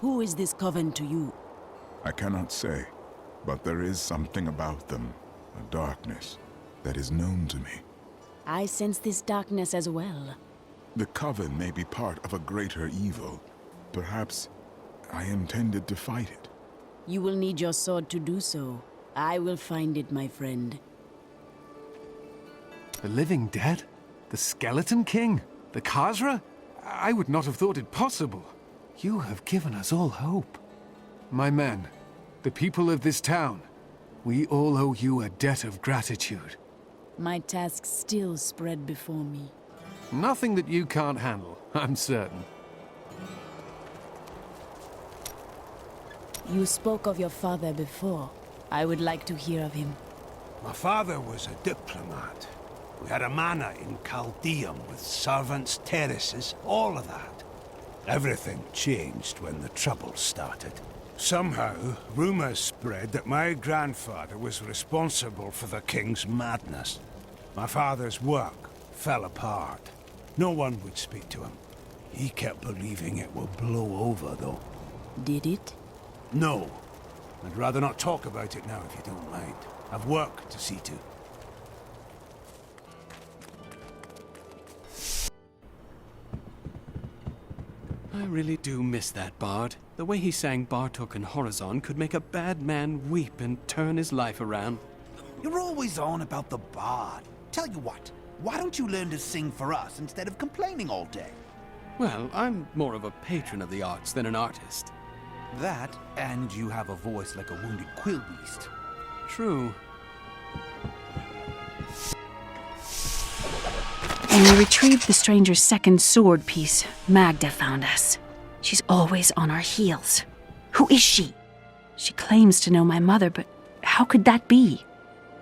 Who is this coven to you? I cannot say, but there is something about them, a darkness, that is known to me. I sense this darkness as well. The coven may be part of a greater evil. Perhaps I intended to fight it. You will need your sword to do so. I will find it, my friend. The living dead? The Skeleton King? The Khazra? I would not have thought it possible. You have given us all hope. My men, the people of this town, we all owe you a debt of gratitude. My tasks still spread before me. Nothing that you can't handle, I'm certain. You spoke of your father before. I would like to hear of him. My father was a diplomat. We had a manor in Chaldeum with servants, terraces, all of that. Everything changed when the Troubles started. Somehow, rumors spread that my grandfather was responsible for the king's madness. My father's work fell apart. No one would speak to him. He kept believing it would blow over, though. Did it? No. I'd rather not talk about it now, if you don't mind. I've work to see to. I really do miss that bard. The way he sang Bartok and Horizon could make a bad man weep and turn his life around. You're always on about the bard. Tell you what, why don't you learn to sing for us instead of complaining all day? Well, I'm more of a patron of the arts than an artist. That, and you have a voice like a wounded quill beast. True. When we retrieved the stranger's second sword piece, Magda found us. She's always on our heels. Who is she? She claims to know my mother, but how could that be?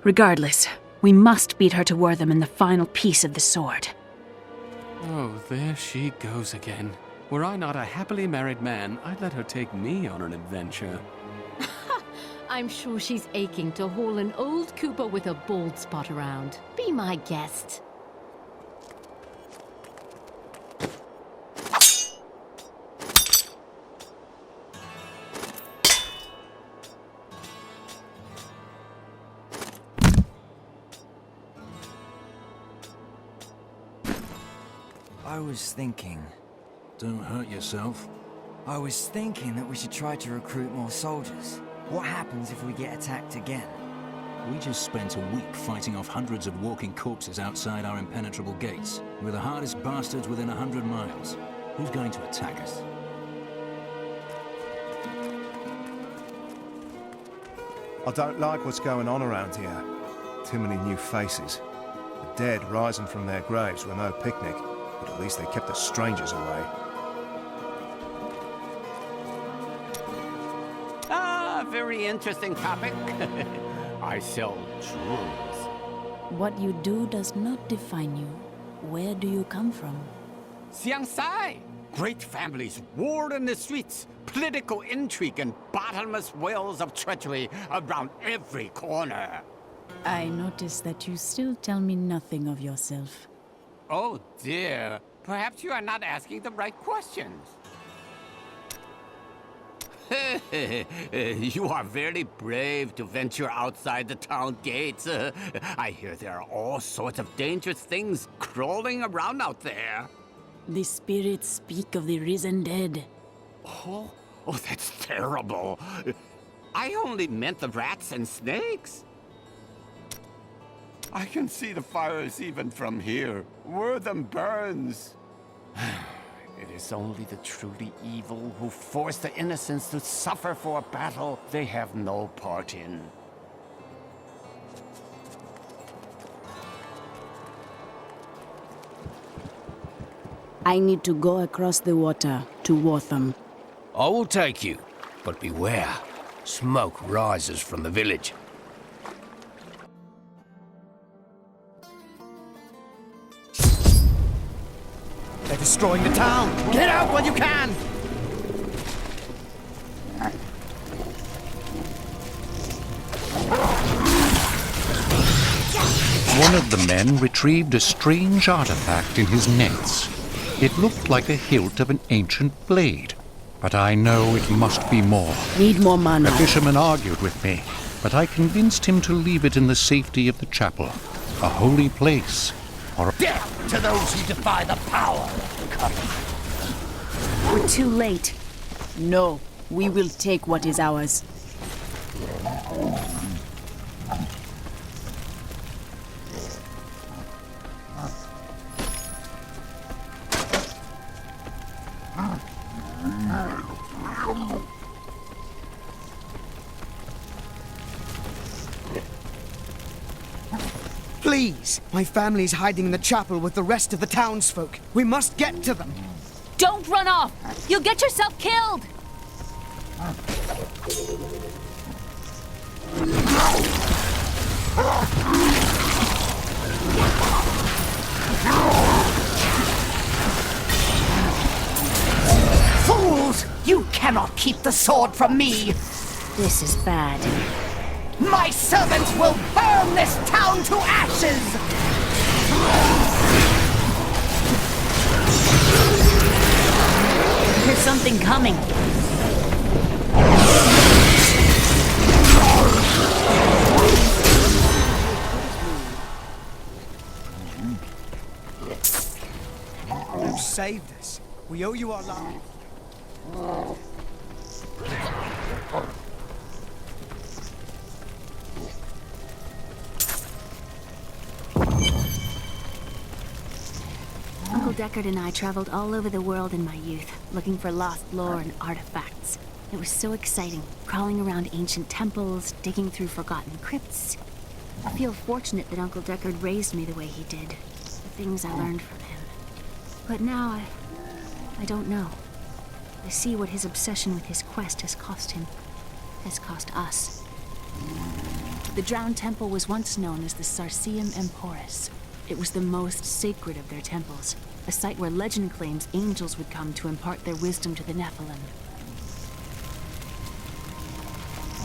Regardless, we must beat her to Wortham in the final piece of the sword. Oh, there she goes again. Were I not a happily married man, I'd let her take me on an adventure. I'm sure she's aching to haul an old Cooper with a bald spot around. Be my guest. I was thinking... Don't hurt yourself. I was thinking that we should try to recruit more soldiers. What happens if we get attacked again? We just spent a week fighting off hundreds of walking corpses outside our impenetrable gates. We're the hardest bastards within 100 miles. Who's going to attack us? I don't like what's going on around here. Too many new faces. The dead rising from their graves were no picnic, but at least they kept the strangers away. Very interesting topic. I sell jewels. What you do does not define you. Where do you come from? Xiangsai! Great families warred in the streets. Political intrigue and bottomless wells of treachery around every corner. I notice that you still tell me nothing of yourself. Oh dear. Perhaps you are not asking the right questions. You are very brave to venture outside the town gates. I hear there are all sorts of dangerous things crawling around out there. The spirits speak of the risen dead. Oh, that's terrible. I only meant the rats and snakes. I can see the fires even from here. Wortham burns. It is only the truly evil who force the innocents to suffer for a battle they have no part in. I need to go across the water to Wortham. I will take you, but beware. Smoke rises from the village. They're destroying the town! Get out while you can! One of the men retrieved a strange artifact in his nets. It looked like a hilt of an ancient blade. but I know it must be more. Need more mana. The fisherman argued with me, but I convinced him to leave it in the safety of the chapel, a holy place. Or Death to those who defy the power of the covenant. We're too late. No, we will take what is ours. Please! My family's hiding in the chapel with the rest of the townsfolk. We must get to them. Don't run off! You'll get yourself killed! Fools! You cannot keep the sword from me! This is bad. My servants will burn this town to ashes! There's something coming. You saved us. We owe you our life. Uncle Deckard and I traveled all over the world in my youth, looking for lost lore and artifacts. It was so exciting, crawling around ancient temples, digging through forgotten crypts. I feel fortunate that Uncle Deckard raised me the way he did, the things I learned from him. But now I don't know. I see what his obsession with his quest has cost him, has cost us. The Drowned Temple was once known as the Sarsium Emporis. It was the most sacred of their temples, a site where legend claims angels would come to impart their wisdom to the Nephilim.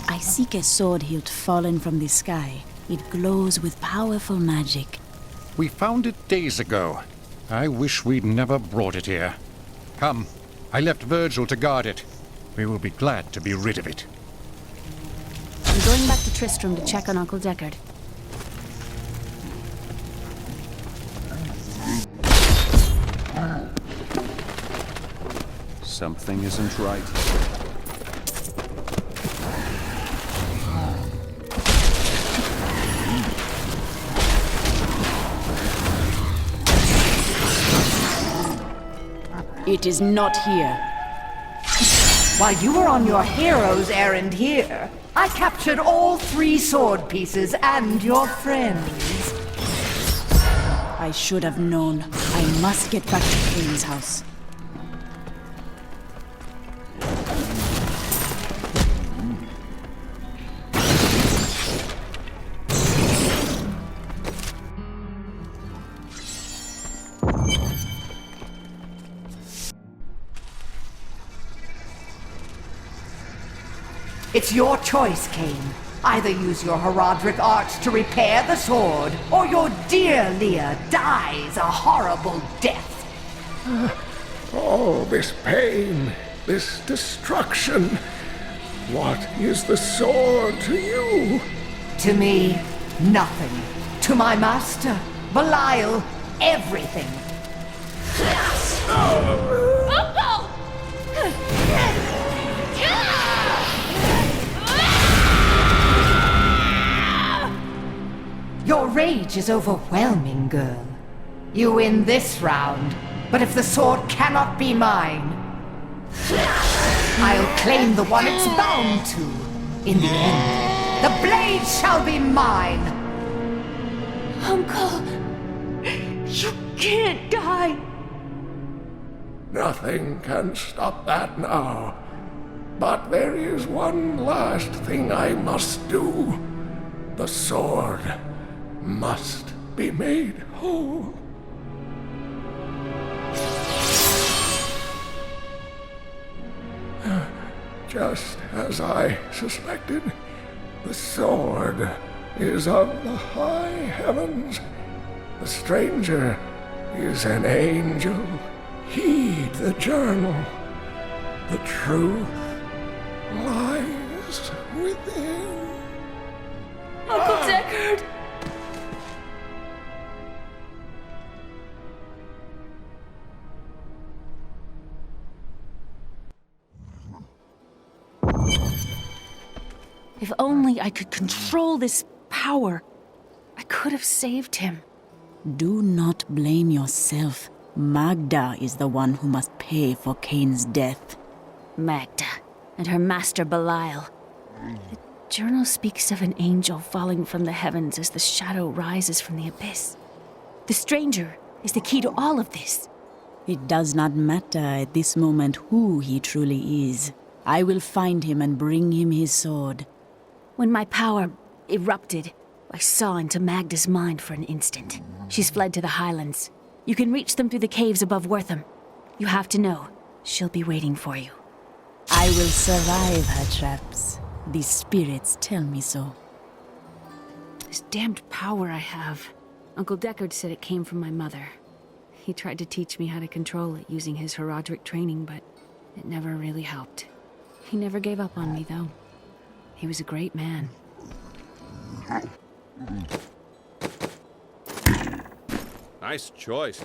I seek a sword hilt fallen from the sky. It glows with powerful magic. we found it days ago. I wish we'd never brought it here. Come, I left Virgil to guard it. We will be glad to be rid of it. I'm going back to Tristram to check on Uncle Deckard. Something isn't right. It is not here. While you were on your hero's errand here, I captured all 3 sword pieces and your friends. I should have known. I must get back to Kane's house. It's your choice, Kane. Either use your Herodric arts to repair the sword, or your dear Leah dies a horrible death. All this pain, this destruction. What is the sword to you? To me, nothing. To my master, Belial, everything. Uncle! Your rage is overwhelming, girl. You win this round, but if the sword cannot be mine, I'll claim the one it's bound to. In the end, the blade shall be mine. Uncle, you can't die. Nothing can stop that now. But there is one last thing I must do. The sword must be made whole. Just as I suspected, the sword is of the high heavens. The stranger is an angel. Heed the journal. The truth lies within. Uncle Deckard! If only I could control this power, I could have saved him. Do not blame yourself. Magda is the one who must pay for Cain's death. Magda and her master Belial. The journal speaks of an angel falling from the heavens as the shadow rises from the abyss. The stranger is the key to all of this. It does not matter at this moment who he truly is. I will find him and bring him his sword. When my power erupted, I saw into Magda's mind for an instant. She's fled to the highlands. You can reach them through the caves above Wortham. You have to know, she'll be waiting for you. I will survive her traps. The spirits tell me so. This damned power I have. Uncle Deckard said it came from my mother. He tried to teach me how to control it using his Herodric training, but it never really helped. He never gave up on me, though. He was a great man. Nice choice.